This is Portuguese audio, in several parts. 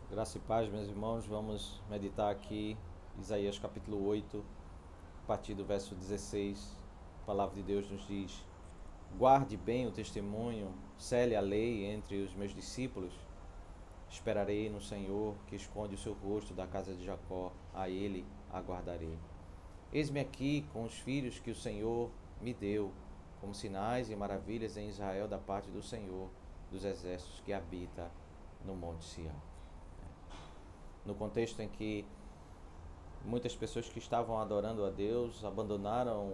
Graça e paz, meus irmãos, vamos meditar aqui Isaías capítulo 8, a partir do verso 16. A palavra de Deus nos diz: Guarde bem o testemunho, cele a lei entre os meus discípulos. Esperarei no Senhor, que esconde o seu rosto da casa de Jacó, a ele aguardarei. Eis-me aqui com os filhos que o Senhor me deu, como sinais e maravilhas em Israel da parte do Senhor dos exércitos que habita no monte Sião. No contexto em que muitas pessoas que estavam adorando a Deus abandonaram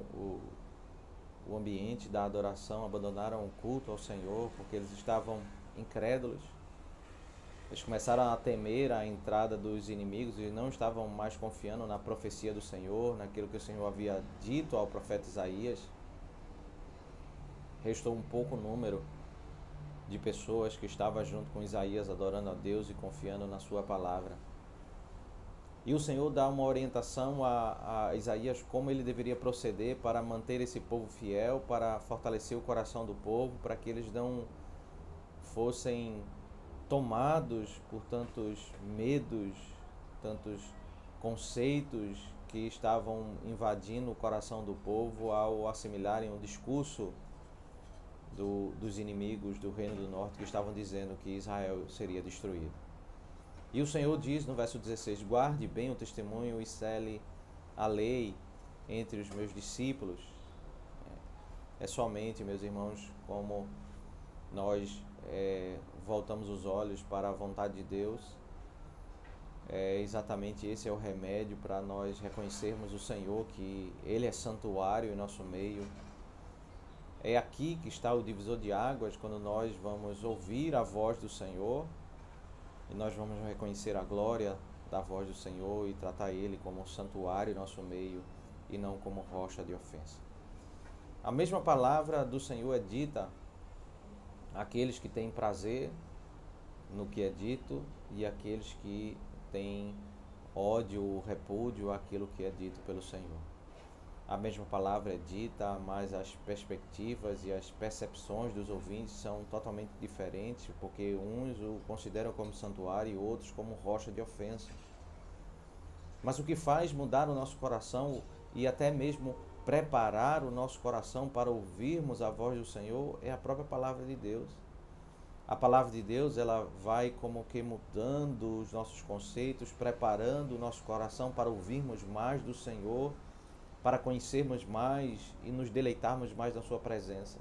o ambiente da adoração, abandonaram o culto ao Senhor, porque eles estavam incrédulos. Eles começaram a temer a entrada dos inimigos e não estavam mais confiando na profecia do Senhor, naquilo que o Senhor havia dito ao profeta Isaías. Restou um pouco número de pessoas que estavam junto com Isaías adorando a Deus e confiando na sua palavra. E o Senhor dá uma orientação a Isaías como ele deveria proceder para manter esse povo fiel, para fortalecer o coração do povo, para que eles não fossem tomados por tantos medos, tantos conceitos que estavam invadindo o coração do povo ao assimilarem o discurso dos inimigos do Reino do Norte que estavam dizendo que Israel seria destruído. E o Senhor diz no verso 16: Guarde bem o testemunho e cele a lei entre os meus discípulos. É somente, meus irmãos, como nós voltamos os olhos para a vontade de Deus, exatamente esse é o remédio para nós reconhecermos o Senhor, que Ele é santuário em nosso meio. É aqui que está o divisor de águas, quando nós vamos ouvir a voz do Senhor e nós vamos reconhecer a glória da voz do Senhor e tratar Ele como um santuário em nosso meio e não como rocha de ofensa. A mesma palavra do Senhor é dita àqueles que têm prazer no que é dito e àqueles que têm ódio, repúdio àquilo que é dito pelo Senhor. A mesma palavra é dita, mas as perspectivas e as percepções dos ouvintes são totalmente diferentes, porque uns o consideram como santuário e outros como rocha de ofensa. Mas o que faz mudar o nosso coração e até mesmo preparar o nosso coração para ouvirmos a voz do Senhor é a própria palavra de Deus. A palavra de Deus, ela vai como que mudando os nossos conceitos, preparando o nosso coração para ouvirmos mais do Senhor, para conhecermos mais e nos deleitarmos mais na sua presença.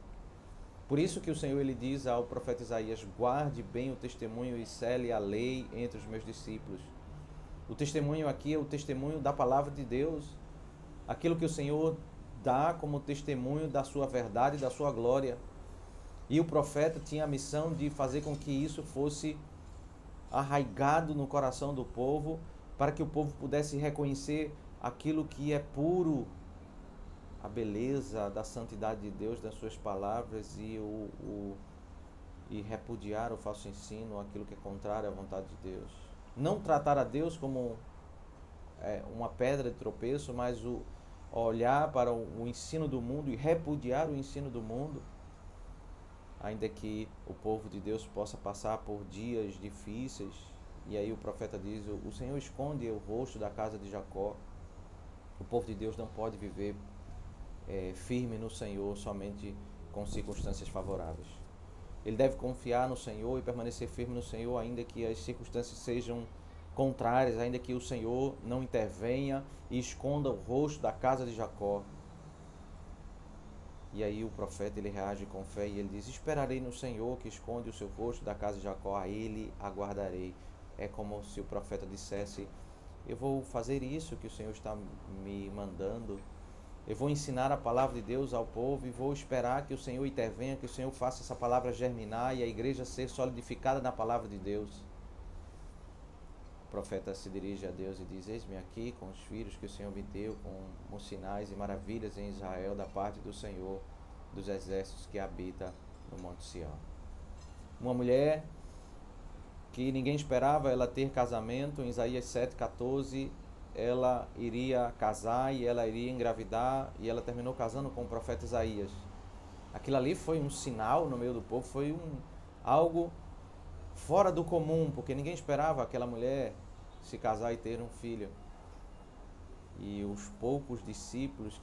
Por isso que o Senhor ele diz ao profeta Isaías: guarde bem o testemunho e cele a lei entre os meus discípulos. O testemunho aqui é o testemunho da palavra de Deus, aquilo que o Senhor dá como testemunho da sua verdade e da sua glória. E o profeta tinha a missão de fazer com que isso fosse arraigado no coração do povo, para que o povo pudesse reconhecer aquilo que é puro, a beleza da santidade de Deus, das suas palavras e repudiar o falso ensino, aquilo que é contrário à vontade de Deus. Não tratar a Deus como uma pedra de tropeço, mas olhar para o ensino do mundo e repudiar o ensino do mundo, ainda que o povo de Deus possa passar por dias difíceis. E aí o profeta diz: o Senhor esconde o rosto da casa de Jacó. O povo de Deus não pode viver firme no Senhor somente com circunstâncias favoráveis. Ele deve confiar no Senhor e permanecer firme no Senhor, ainda que as circunstâncias sejam contrárias, ainda que o Senhor não intervenha e esconda o rosto da casa de Jacó. E aí o profeta ele reage com fé e ele diz: esperarei no Senhor, que esconde o seu rosto da casa de Jacó, a ele aguardarei. É como se o profeta dissesse: eu vou fazer isso que o Senhor está me mandando. Eu vou ensinar a palavra de Deus ao povo e vou esperar que o Senhor intervenha, que o Senhor faça essa palavra germinar e a igreja ser solidificada na palavra de Deus. O profeta se dirige a Deus e diz: eis-me aqui com os filhos que o Senhor me deu, com sinais e maravilhas em Israel da parte do Senhor dos exércitos que habita no monte Sião. Uma mulher que ninguém esperava ela ter casamento, em Isaías 7,14, ela iria casar e ela iria engravidar, e ela terminou casando com o profeta Isaías. Aquilo ali foi um sinal no meio do povo, foi algo fora do comum, porque ninguém esperava aquela mulher se casar e ter um filho. E os poucos discípulos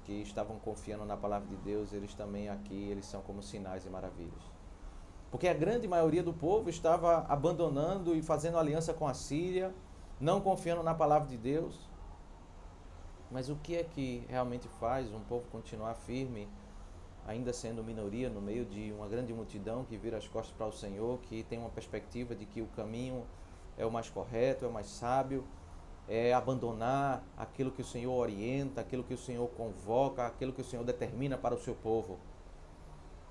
que estavam confiando na palavra de Deus, eles também aqui, eles são como sinais e maravilhas. Porque a grande maioria do povo estava abandonando e fazendo aliança com a Síria, não confiando na palavra de Deus. Mas o que é que realmente faz um povo continuar firme, ainda sendo minoria no meio de uma grande multidão que vira as costas para o Senhor, que tem uma perspectiva de que o caminho é o mais correto, é o mais sábio, é abandonar aquilo que o Senhor orienta, aquilo que o Senhor convoca, aquilo que o Senhor determina para o seu povo?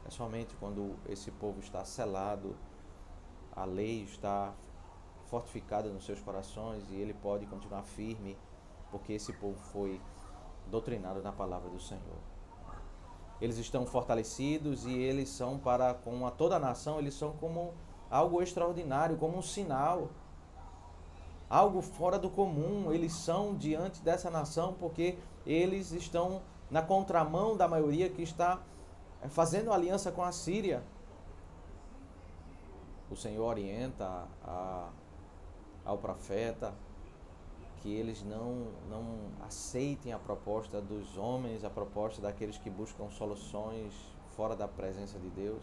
É somente quando esse povo está selado, a lei está fortificada nos seus corações e ele pode continuar firme, porque esse povo foi doutrinado na palavra do Senhor. Eles estão fortalecidos e eles são para com toda a nação, eles são como algo extraordinário, como um sinal, algo fora do comum. Eles são diante dessa nação porque eles estão na contramão da maioria que está fazendo aliança com a Síria. O Senhor orienta ao profeta que eles não aceitem a proposta dos homens, a proposta daqueles que buscam soluções fora da presença de Deus.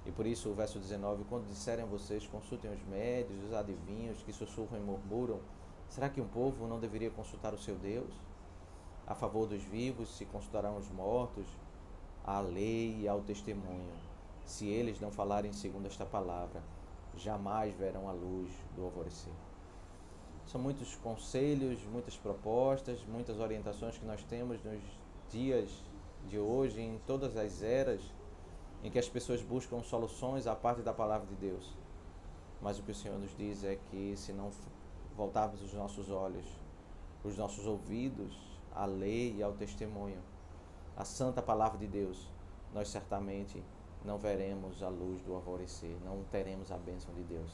E por isso o verso 19, quando disserem a vocês, consultem os médios, os adivinhos, que sussurram e murmuram, será que um povo não deveria consultar o seu Deus? A favor dos vivos se consultarão os mortos, à lei e ao testemunho. Se eles não falarem segundo esta palavra, jamais verão a luz do alvorecer. São muitos conselhos, muitas propostas, muitas orientações que nós temos nos dias de hoje, em todas as eras, em que as pessoas buscam soluções à parte da palavra de Deus. Mas o que o Senhor nos diz é que se não voltarmos os nossos olhos, os nossos ouvidos à lei e ao testemunho, a santa palavra de Deus, nós certamente não veremos a luz do alvorecer, não teremos a bênção de Deus.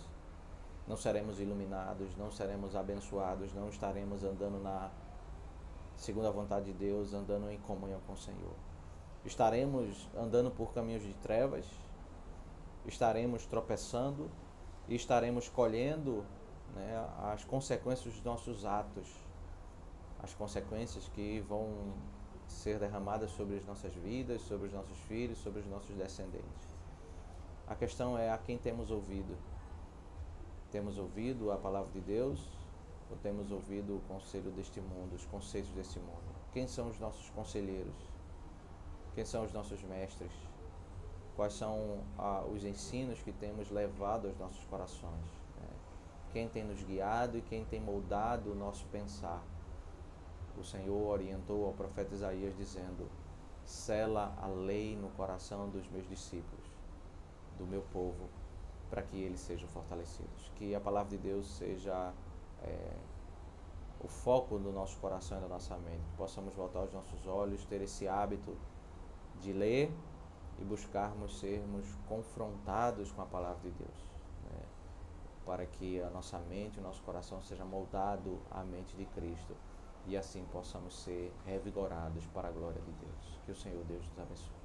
Não seremos iluminados, não seremos abençoados, não estaremos andando segundo a vontade de Deus, andando em comunhão com o Senhor. Estaremos andando por caminhos de trevas, estaremos tropeçando e estaremos colhendo, né, as consequências dos nossos atos, as consequências que vão ser derramadas sobre as nossas vidas, sobre os nossos filhos, sobre os nossos descendentes. A questão é a quem temos ouvido. Temos ouvido a palavra de Deus ou temos ouvido o conselho deste mundo, os conceitos deste mundo? Quem são os nossos conselheiros? Quem são os nossos mestres? Quais são os ensinos que temos levado aos nossos corações? Quem tem nos guiado e quem tem moldado o nosso pensar? O Senhor orientou ao profeta Isaías dizendo: sela a lei no coração dos meus discípulos, do meu povo, para que eles sejam fortalecidos. Que a palavra de Deus seja o foco do nosso coração e da nossa mente. Que possamos voltar os nossos olhos, ter esse hábito de ler e buscarmos sermos confrontados com a palavra de Deus, né? Para que a nossa mente, o nosso coração seja moldado à mente de Cristo e assim possamos ser revigorados para a glória de Deus. Que o Senhor Deus nos abençoe.